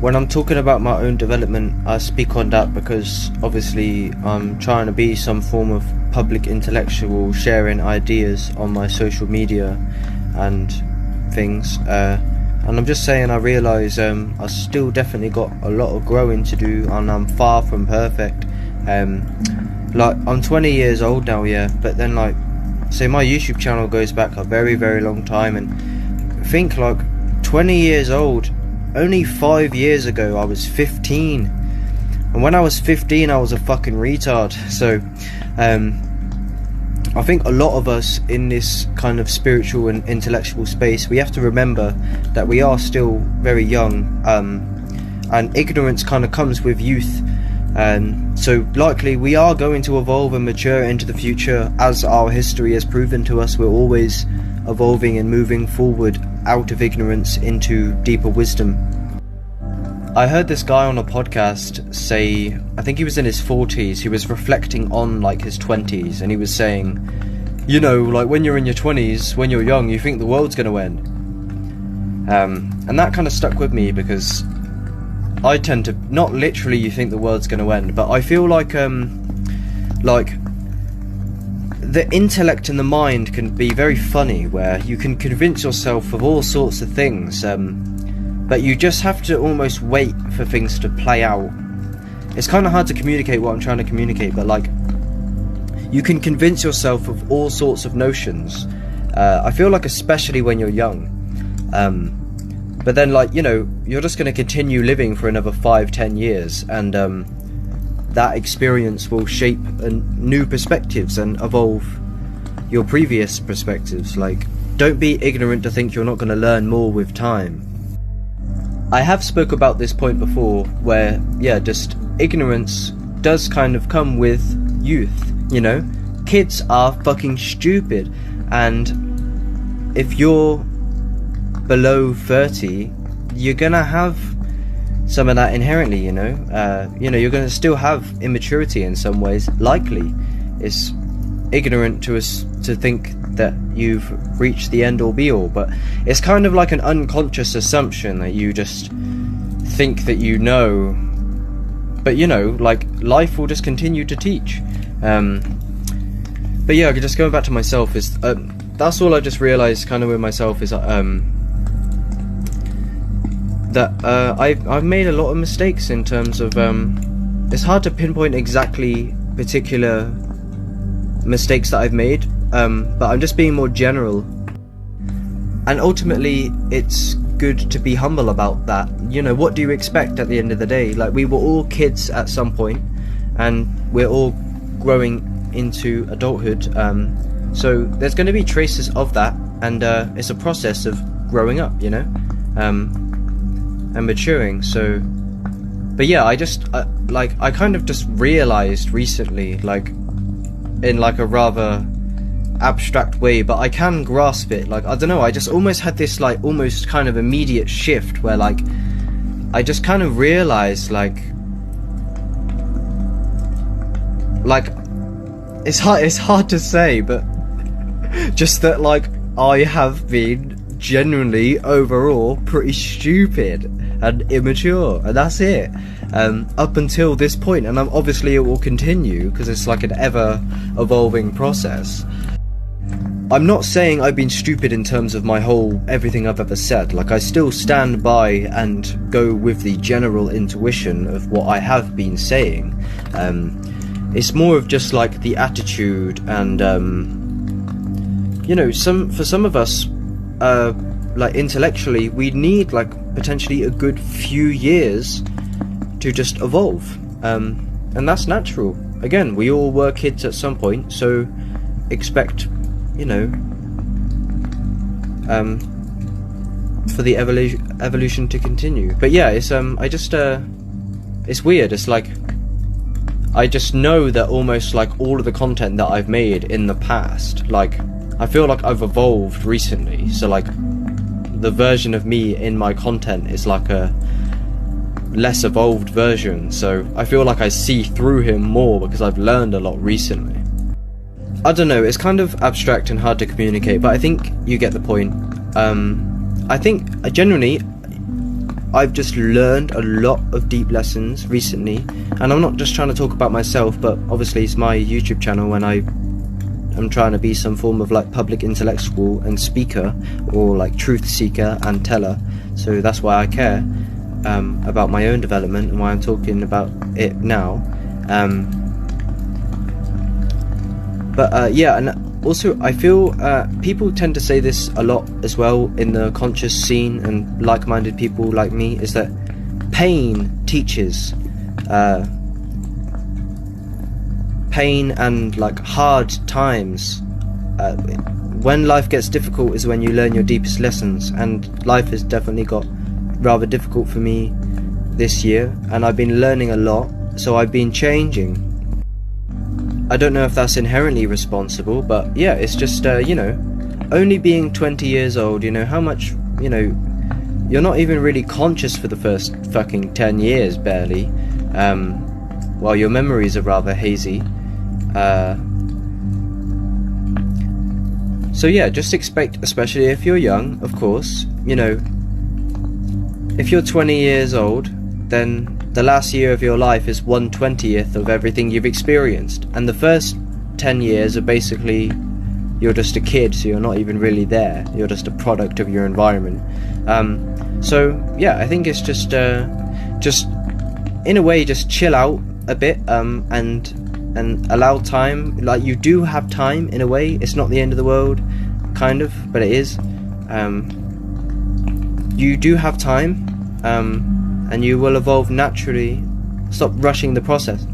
when I'm talking about my own development, I speak on that because obviously I'm trying to be some form of public intellectual, sharing ideas on my social media and things. And I'm just saying, I realise I still definitely got a lot of growing to do, and I'm far from perfect. Like, I'm 20 years old now, yeah, but then, like, say my YouTube channel goes back a very, very long time, and think, like, 20 years old, only 5 years ago I was 15, and when I was 15 I was a fucking retard. So I think a lot of us in this kind of spiritual and intellectual space, we have to remember that we are still very young, and ignorance kind of comes with youth. So likely we are going to evolve and mature into the future, as our history has proven to us. We're always evolving and moving forward out of ignorance into deeper wisdom. I heard this guy on a podcast say, I think he was in his 40s, he was reflecting on like his 20s, and he was saying, you know, like when you're in your 20s, when you're young, you think the world's gonna end. And that kind of stuck with me, because I tend to, not literally you think the world's gonna end, but I feel like the intellect and the mind can be very funny, where you can convince yourself of all sorts of things, but you just have to almost wait for things to play out. It's kind of hard to communicate what I'm trying to communicate, but like, you can convince yourself of all sorts of notions. I feel like especially when you're young, but then, like, you know, you're just going to continue living for another 5-10 years, and that experience will shape new perspectives and evolve your previous perspectives. Like, don't be ignorant to think you're not going to learn more with time. I have spoke about this point before, where, yeah, just ignorance does kind of come with youth, you know? Kids are fucking stupid, and if you're below 30, you're gonna have some of that inherently, you know? You're gonna still have immaturity in some ways, likely. It's ignorant to us to think that you've reached the end all be all, but it's kind of like an unconscious assumption that you just think that you know, but you know, like, life will just continue to teach. But yeah, just going back to myself, is that's all I just realized kind of with myself, is that I've made a lot of mistakes in terms of it's hard to pinpoint exactly particular mistakes that I've made, but I'm just being more general, and ultimately it's good to be humble about that. You know, what do you expect at the end of the day? Like, we were all kids at some point, and we're all growing into adulthood, so there's going to be traces of that, and it's a process of growing up, you know, and maturing. So, but yeah, I just I kind of just realized recently, like, in like a rather abstract way, but I can grasp it. Like, I don't know, I just almost had this like almost kind of immediate shift where, like, I just kind of realized like it's hard to say, but just that, like, I have been genuinely overall pretty stupid and immature, and that's it, up until this point, and obviously it will continue because it's like an ever evolving process. I'm not saying I've been stupid in terms of my whole everything I've ever said. Like, I still stand by and go with the general intuition of what I have been saying. It's more of just like the attitude, and you know, for some of us, like, intellectually, we need like potentially a good few years to just evolve, and that's natural. Again, we all were kids at some point, so expect, you know, for the evolution to continue. But yeah, it's it's weird. It's like, I just know that almost like all of the content that I've made in the past, like, I feel like I've evolved recently, so like the version of me in my content is like a less evolved version, so I feel like I see through him more because I've learned a lot recently. I don't know, it's kind of abstract and hard to communicate, but I think you get the point. I think, generally, I've just learned a lot of deep lessons recently, and I'm not just trying to talk about myself, but obviously it's my YouTube channel, and I'm trying to be some form of like public intellectual and speaker, or like truth seeker and teller. So that's why I care about my own development and why I'm talking about it now. Yeah, and also I feel people tend to say this a lot as well in the conscious scene, and like-minded people like me, is that pain teaches. Pain and like hard times, when life gets difficult is when you learn your deepest lessons, and life has definitely got rather difficult for me this year, and I've been learning a lot, so I've been changing. I don't know if that's inherently responsible, but yeah, it's just you know, only being 20 years old, you know, how much, you know, you're not even really conscious for the first fucking 10 years barely, while your memories are rather hazy. So yeah, just expect, especially if you're young, of course, you know, if you're 20 years old, then the last year of your life is 1/20th of everything you've experienced, and the first 10 years are basically, you're just a kid, so you're not even really there, you're just a product of your environment. So yeah, I think it's just in a way, just chill out a bit, and allow time. Like, you do have time in a way, it's not the end of the world, kind of, but it is. You do have time, and you will evolve naturally. Stop rushing the process.